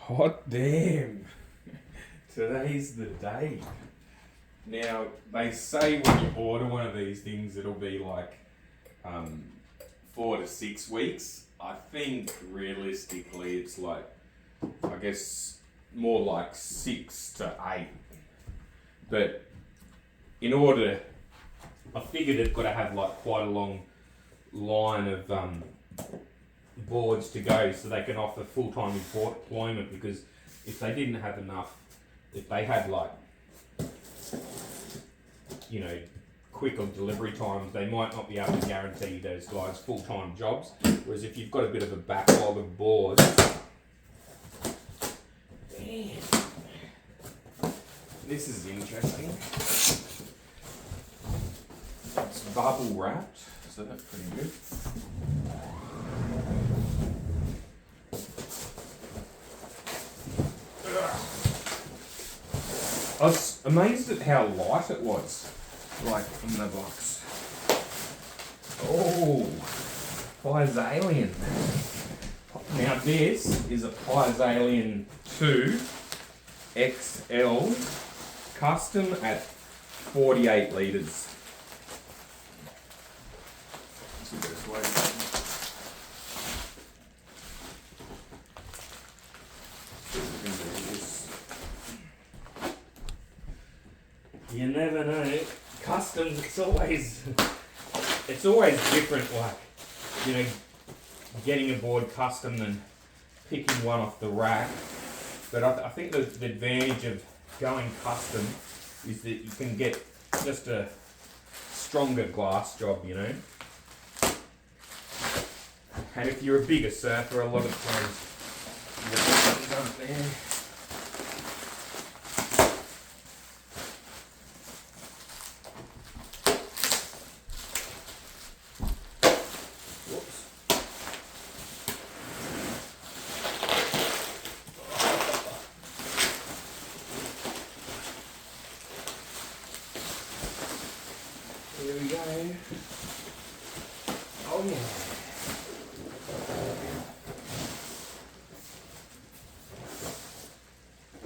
Hot damn. Today's the day. Now, they say when you order one of these things, it'll be like 4 to 6 weeks. I think realistically it's like, I guess, more like 6 to 8. But in order, I figured it's got to have like quite a long line of boards to go so they can offer full-time employment, because if they didn't have enough, if they had like, you know, quicker delivery times, they might not be able to guarantee those guys full-time jobs. Whereas if you've got a bit of a backlog of boards, damn, this is interesting. It's bubble wrapped, so that's pretty good. I was amazed at how light it was, like in the box. Oh, Pyzalien. Now this is a Pyzalien 2 XL custom at 48 litres. That's the best way. You never know. Customs, it's always different, like, you know, getting a board custom than picking one off the rack. But I think the advantage of going custom is that you can get just a stronger glass job, you know. And if you're a bigger surfer, a lot of times you get something done there. Here we go. Oh yeah.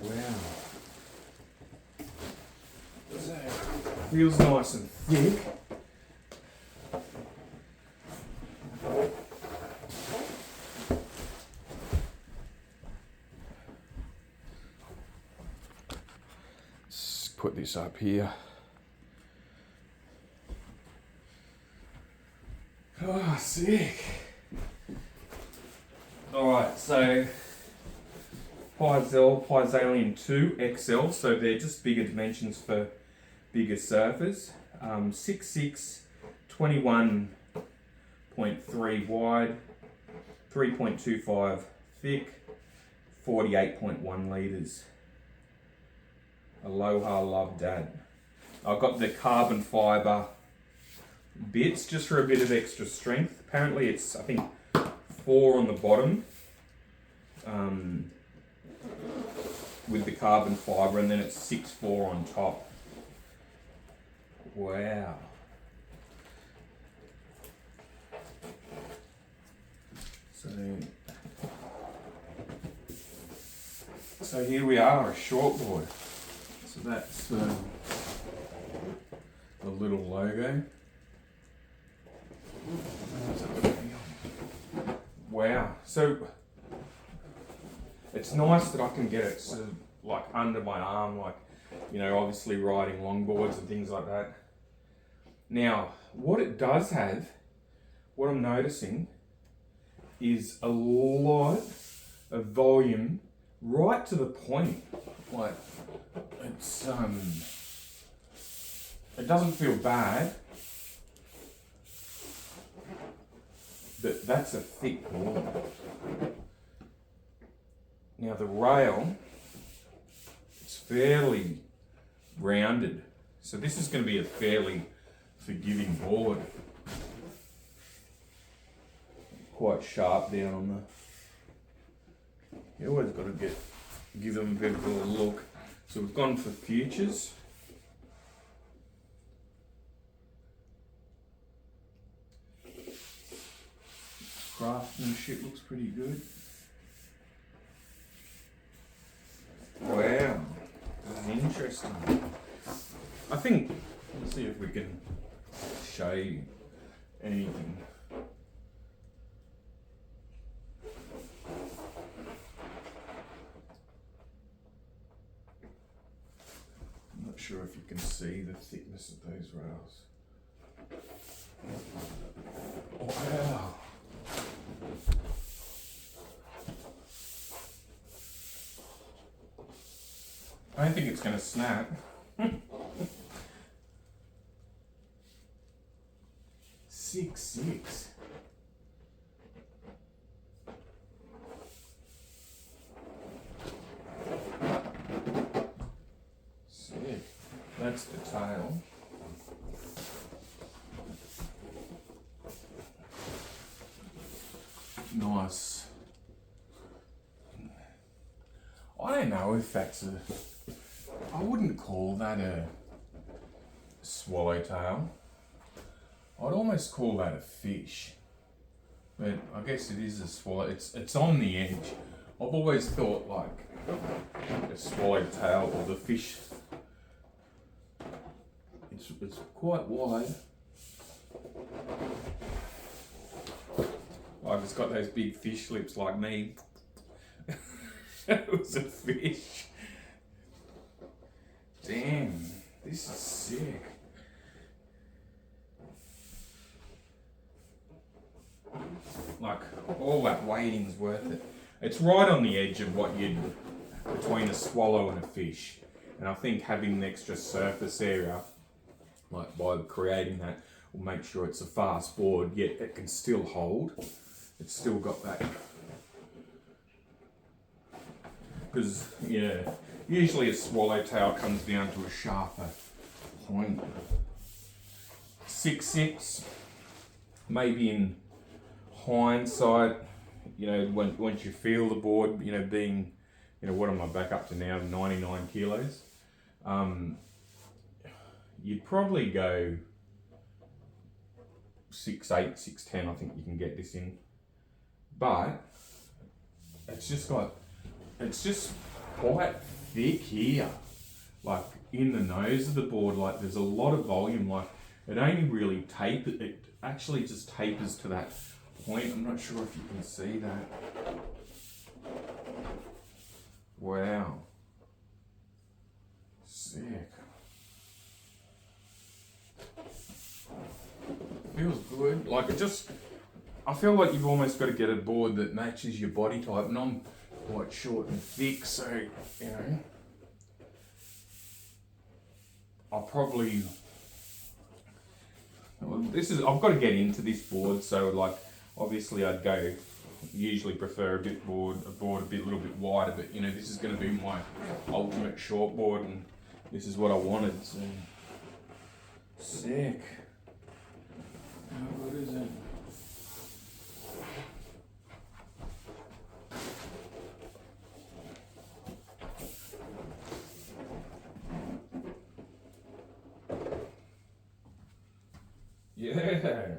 Wow. So, feels nice and thick. Let's put this up here. Oh, sick. Alright, so Pyzalien 2 XL, so they're just bigger dimensions for bigger surfers. 6'6", 21.3 wide, 3.25 thick, 48.1 litres. Aloha, love dad. I've got the carbon fibre bits just for a bit of extra strength. Apparently it's, I think, 4 on the bottom with the carbon fibre, and then it's 6'4" on top. Wow. So here we are, a shortboard. So that's the little logo. Wow, so it's nice that I can get it sort of like under my arm, like, you know, obviously riding longboards and things like that. Now, what it does have, what I'm noticing, is a lot of volume right to the point. Like, it's it doesn't feel bad. But that's a thick board. Now the rail, it's fairly rounded. So this is going to be a fairly forgiving board. Quite sharp down on the... You always got to give them a bit of a look. So we've gone for futures. Craftsmanship looks pretty good. interesting. I think, let's see if we can show you anything. I'm not sure if you can see the thickness of those rails. Wow. I don't think it's going to snap. 6'6". Sick. That's the tail. Nice. I don't know if that's a... I wouldn't call that a swallowtail. I'd almost call that a fish. But I guess it is a swallow. It's on the edge. I've always thought like a swallowtail or the fish. It's quite wide. Like it's got those big fish lips like me. It was a fish. Damn, this is sick. Like all that weighting's worth it. It's right on the edge of what you'd between a swallow and a fish. And I think having the extra surface area, like by creating that, will make sure it's a fast board, yet it can still hold. It's still got that. Because, yeah, usually a swallowtail comes down to a sharper point. 6'6", maybe in hindsight, you know, once you feel the board, you know, being, you know, what am I back up to now, 99 kilos, you'd probably go 6'8", 6'10", I think you can get this in. But it's just quite thick here, like in the nose of the board. Like there's a lot of volume. Like it only really it actually just tapers to that point. I'm not sure if you can see that. Wow, sick. Feels good. Like I feel like you've almost got to get a board that matches your body type, and I'm quite short and thick, so, you know, I'll probably, well, I've got to get into this board, so like, obviously I'd usually prefer a board a little bit wider, but you know, this is going to be my ultimate short board, and this is what I wanted, so, sick. How good is it? Yeah.